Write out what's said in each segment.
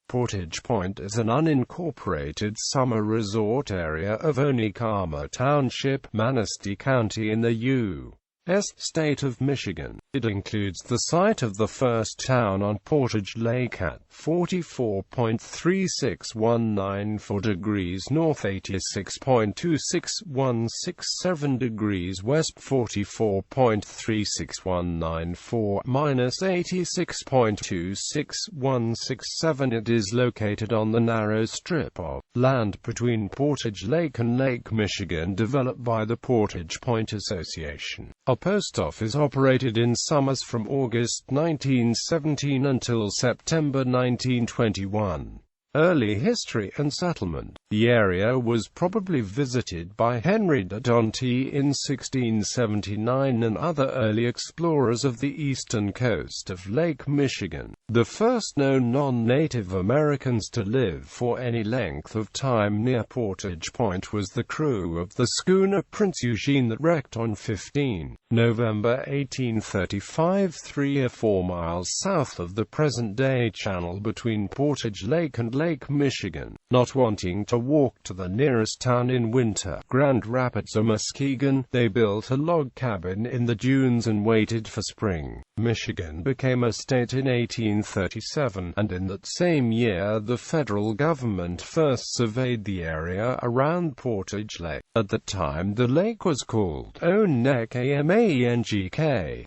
Portage Point is an unincorporated summer resort area of Onekama Township, Manistee County in the U.S.state of Michigan. It includes the site of the first town on Portage Lake at 44.3619 degrees north, 86.26167 degrees west, 44.36194 minus 86.26167. It is located on the narrow strip of land between Portage Lake and Lake Michigan developed by the Portage Point Association. A post office operated in summers from August 1917 until September 1921. Early history and settlement. The area was probably visited by Henry de Tonty in 1679 and other early explorers of the eastern coast of Lake Michigan. The first known non-Native Americans to live for any length of time near Portage Point was the crew of the schooner Prince Eugene that wrecked on 15 November 1835, 3 or 4 miles south of the present-day channel between Portage Lake and Lake Michigan. Not wanting to walk to the nearest town in winter, Grand Rapids or Muskegon, they built a log cabin in the dunes and waited for spring. Michigan became a state in 1837, and in that same year the federal government first surveyed the area around Portage Lake. At the time the lake was called Onekama,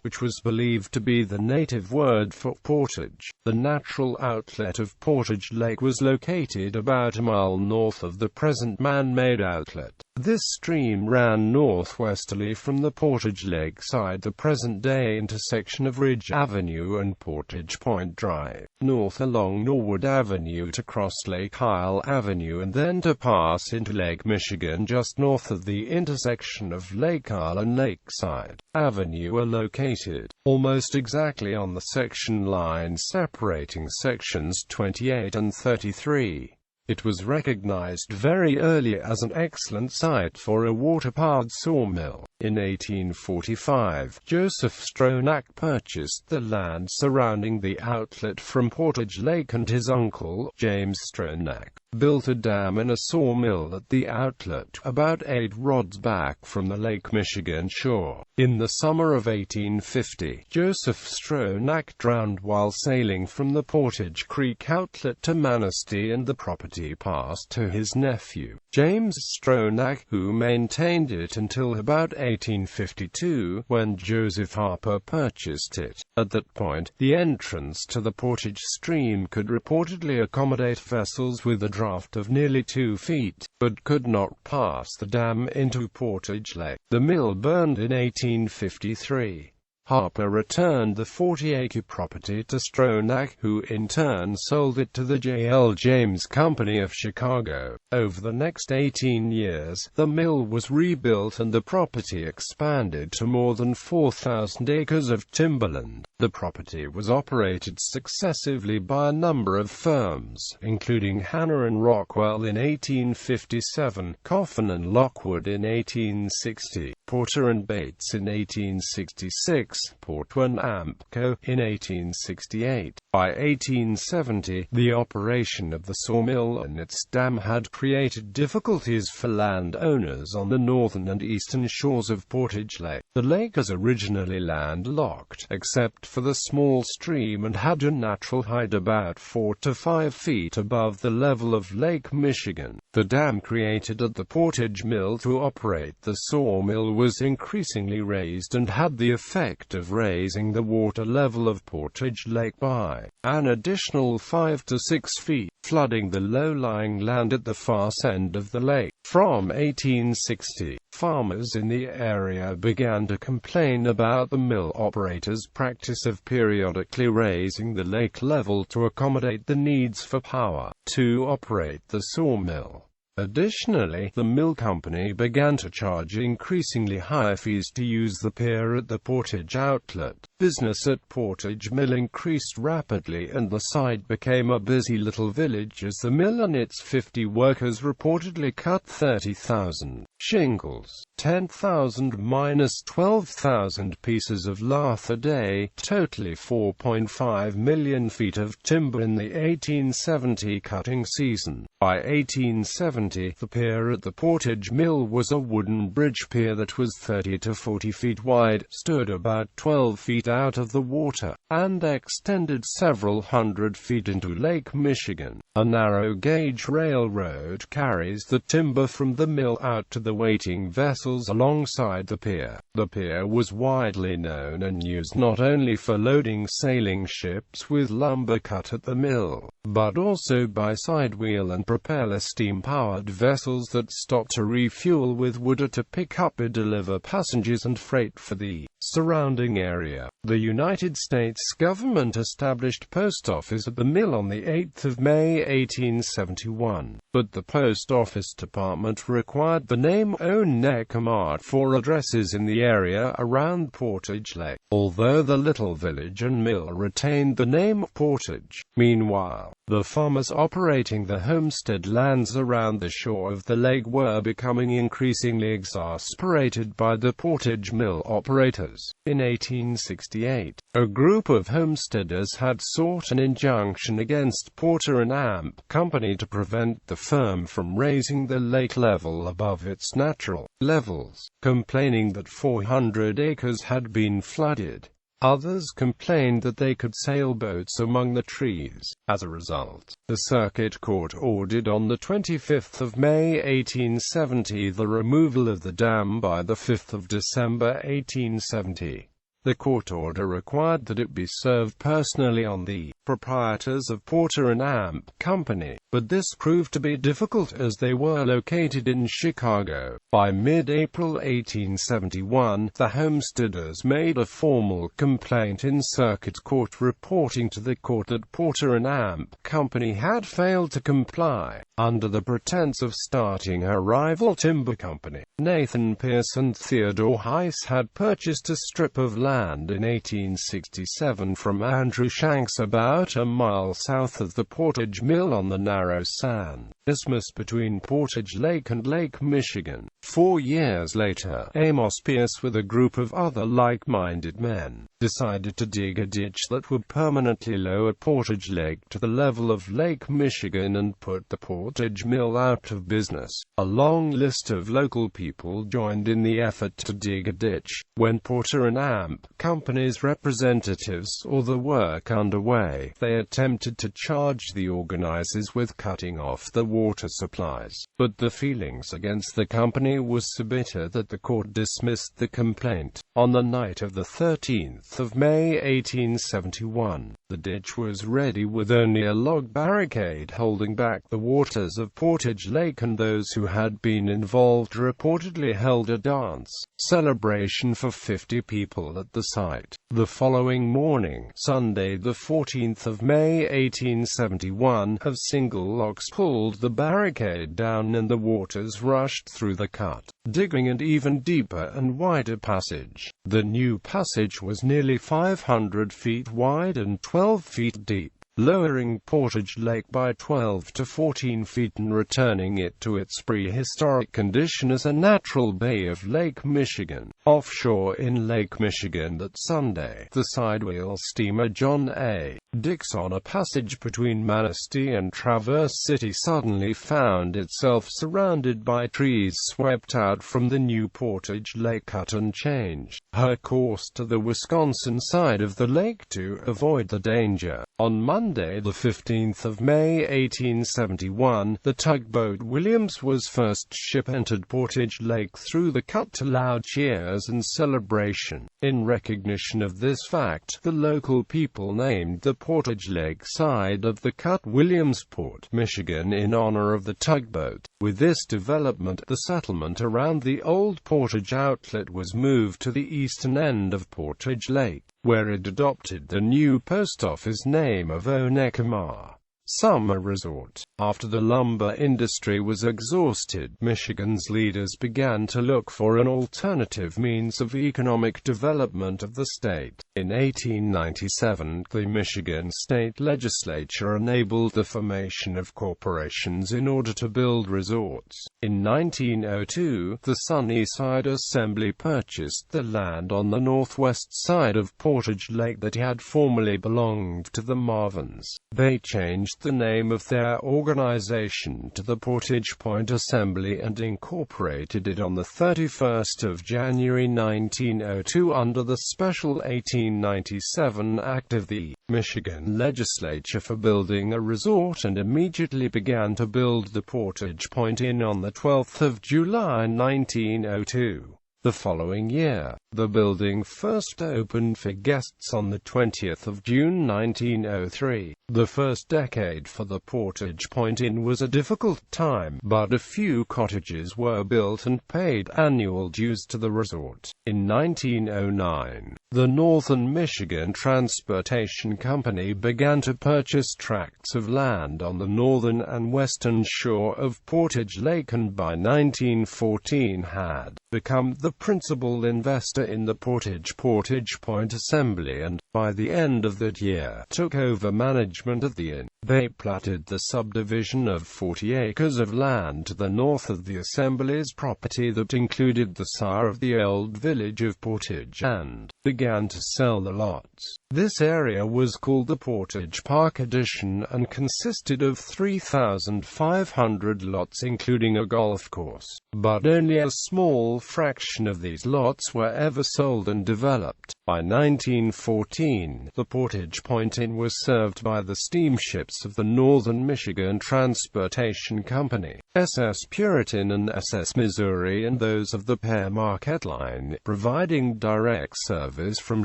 which was believed to be the native word for portage. The natural outlet of Portage Lake was located about a mile north of the present man-made outlet. This stream ran northwesterly from the Portage Lake side, the present-day intersection of Ridge Avenue and Portage Point Drive, north along Norwood Avenue to cross Lake Isle Avenue and then to pass into Lake Michigan just north of the intersection of Lake Isle and Lakeside Avenue are located almost exactly on the section line separating sections 28 and 33. It was recognized very early as an excellent site for a water-powered sawmill. In 1845, Joseph Stronach purchased the land surrounding the outlet from Portage Lake, and his uncle, James Stronach, built a dam and a sawmill at the outlet, about 8 rods back from the Lake Michigan shore. In the summer of 1850, Joseph Stronach drowned while sailing from the Portage Creek outlet to Manistee, and the property passed to his nephew, James Stronach, who maintained it until about 1852, when Joseph Harper purchased it. At that point, the entrance to the Portage stream could reportedly accommodate vessels with a draft of nearly 2 feet, but could not pass the dam into Portage Lake. The mill burned in 1853. Harper returned the 40-acre property to Stronach, who in turn sold it to the J.L. James Company of Chicago. Over the next 18 years, the mill was rebuilt and the property expanded to more than 4,000 acres of timberland. The property was operated successively by a number of firms, including Hanna and Rockwell in 1857, Coffin and Lockwood in 1860, Porter and Bates in 1866, Porter and Ampco in 1868. By 1870, the operation of the sawmill and its dam had created difficulties for landowners on the northern and eastern shores of Portage Lake. The lake is originally landlocked, except for the small stream, and had a natural height about 4 to 5 feet above the level of Lake Michigan. The dam created at the Portage Mill to operate the sawmill was increasingly raised and had the effect of raising the water level of Portage Lake by an additional 5 to 6 feet, flooding the low-lying land at the far end of the lake. From 1860, farmers in the area began to complain about the mill operator's practice of periodically raising the lake level to accommodate the needs for power to operate the sawmill. Additionally, the mill company began to charge increasingly higher fees to use the pier at the Portage outlet. Business at Portage Mill increased rapidly and the site became a busy little village as the mill and its 50 workers reportedly cut 30,000 shingles, 10,000–12,000 pieces of lath a day, totally 4.5 million feet of timber in the 1870 cutting season. By 1870, the pier at the Portage Mill was a wooden bridge pier that was 30 to 40 feet wide, stood about 12 feet out of the water, and extended several hundred feet into Lake Michigan. A narrow-gauge railroad carries the timber from the mill out to the waiting vessels alongside the pier. The pier was widely known and used not only for loading sailing ships with lumber cut at the mill, but also by sidewheel and propeller steam-powered vessels that stopped to refuel with wood or to pick up and deliver passengers and freight for the surrounding area. The United States government established post office at the mill on the 8th of May 1871, but the post office department required the name Onekama for addresses in the area around Portage Lake, although the little village and mill retained the name Portage. Meanwhile, the farmers operating the homestead lands around the shore of the lake were becoming increasingly exasperated by the Portage Mill operators. In 1868, a group of homesteaders had sought an injunction against Porter and Amp Company to prevent the firm from raising the lake level above its natural levels, complaining that 400 acres had been flooded. Others complained that they could sail boats among the trees. As a result, the Circuit Court ordered on the 25th of May 1870 the removal of the dam by the 5th of December 1870. The court order required that it be served personally on the proprietors of Porter and Amp Company, but this proved to be difficult as they were located in Chicago. By mid-April 1871, the homesteaders made a formal complaint in Circuit Court reporting to the court that Porter and Amp Company had failed to comply, under the pretense of starting a rival timber company. Nathan Pierce and Theodore Heiss had purchased a strip of land in 1867 from Andrew Shanks about a mile south of the Portage Mill on the narrow sand isthmus between Portage Lake and Lake Michigan. 4 years later, Amos Pierce with a group of other like-minded men decided to dig a ditch that would permanently lower Portage Lake to the level of Lake Michigan and put the Portage Mill out of business. A long list of local people joined in the effort to dig a ditch. When Porter and Amp Company's representatives saw the work underway, they attempted to charge the organizers with cutting off the water supplies, but the feelings against the company was so bitter that the court dismissed the complaint. On the night of the 13th of May 1871, the ditch was ready with only a log barricade holding back the waters of Portage Lake, and those who had been involved reportedly held a dance celebration for 50 people at the site. The following morning, Sunday the 14th of May 1871, a single logs pulled the barricade down and the waters rushed through the cut, digging an even deeper and wider passage. The new passage was nearly 500 feet wide and 12 feet deep, lowering Portage Lake by 12 to 14 feet and returning it to its prehistoric condition as a natural bay of Lake Michigan. Offshore in Lake Michigan that Sunday, the sidewheel steamer John A. Dix on a passage between Manistee and Traverse City suddenly found itself surrounded by trees swept out from the new Portage Lake cut and changed her course to the Wisconsin side of the lake to avoid the danger. On Monday, the 15th of May 1871, the tugboat Williams was first ship entered Portage Lake through the cut to loud cheers and celebration. In recognition of this fact, the local people named the Portage Lake side of the cut Williamsport, Michigan in honor of the tugboat. With this development, the settlement around the old Portage outlet was moved to the eastern end of Portage Lake, where it adopted the new post office name of Onekama Summer Resort. After the lumber industry was exhausted, Michigan's leaders began to look for an alternative means of economic development of the state. In 1897, the Michigan state legislature enabled the formation of corporations in order to build resorts. In 1902, the Sunnyside Assembly purchased the land on the northwest side of Portage Lake that had formerly belonged to the Marvins. They changed the name of their organization to the Portage Point Assembly and incorporated it on the 31st of January 1902 under the special 1897 Act of the Michigan legislature for building a resort, and immediately began to build the Portage Point Inn on the 12th of July 1902. The following year, the building first opened for guests on the 20th of June 1903. The first decade for the Portage Point Inn was a difficult time, but a few cottages were built and paid annual dues to the resort. In 1909, the Northern Michigan Transportation Company began to purchase tracts of land on the northern and western shore of Portage Lake, and by 1914 had become the principal investor in the Portage Point Assembly, and, by the end of that year, took over management of the inn. They platted the subdivision of 40 acres of land to the north of the Assembly's property that included the sire of the old village of Portage, and began to sell the lots. This area was called the Portage Park Addition and consisted of 3,500 lots including a golf course. But only a small fraction of these lots were ever sold and developed. By 1914, the Portage Point Inn was served by the steamships of the Northern Michigan Transportation Company, SS Puritan and SS Missouri, and those of the Pear Marquette Line, providing direct service from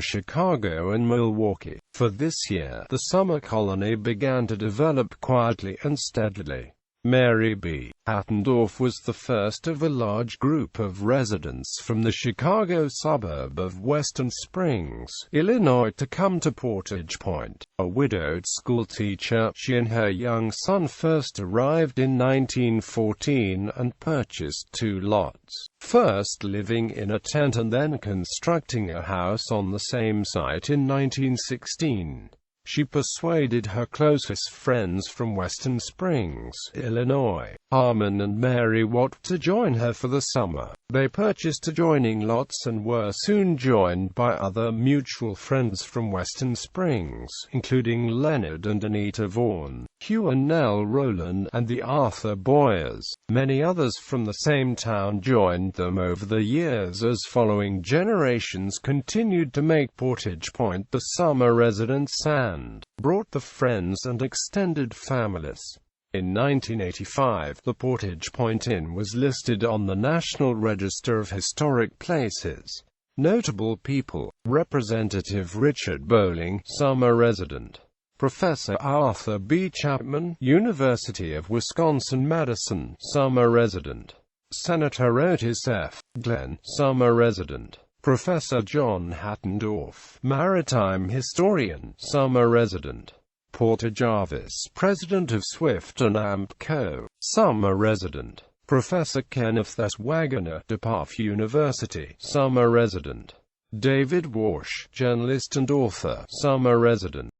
Chicago and Milwaukee. For this year, the summer colony began to develop quietly and steadily. Mary B. Hattendorf was the first of a large group of residents from the Chicago suburb of Western Springs, Illinois, to come to Portage Point. A widowed schoolteacher, she and her young son first arrived in 1914 and purchased 2 lots, first living in a tent and then constructing a house on the same site in 1916. She persuaded her closest friends from Western Springs, Illinois, Harmon and Mary Watt, to join her for the summer. They purchased adjoining lots and were soon joined by other mutual friends from Western Springs, including Leonard and Anita Vaughan, Hugh and Nell Rowland, and the Arthur Boyers. Many others from the same town joined them over the years as following generations continued to make Portage Point the summer residence and brought the friends and extended families. In 1985, the Portage Point Inn was listed on the National Register of Historic Places. Notable people: Representative Richard Bowling, summer resident; Professor Arthur B. Chapman, University of Wisconsin-Madison, summer resident; Senator Otis F. Glenn, summer resident; Professor John Hattendorf, maritime historian, summer resident; Porter Jarvis, president of Swift and Amp Co., summer resident; Professor Kenneth S. Wagoner, DePauw University, summer resident; David Walsh, journalist and author, summer resident.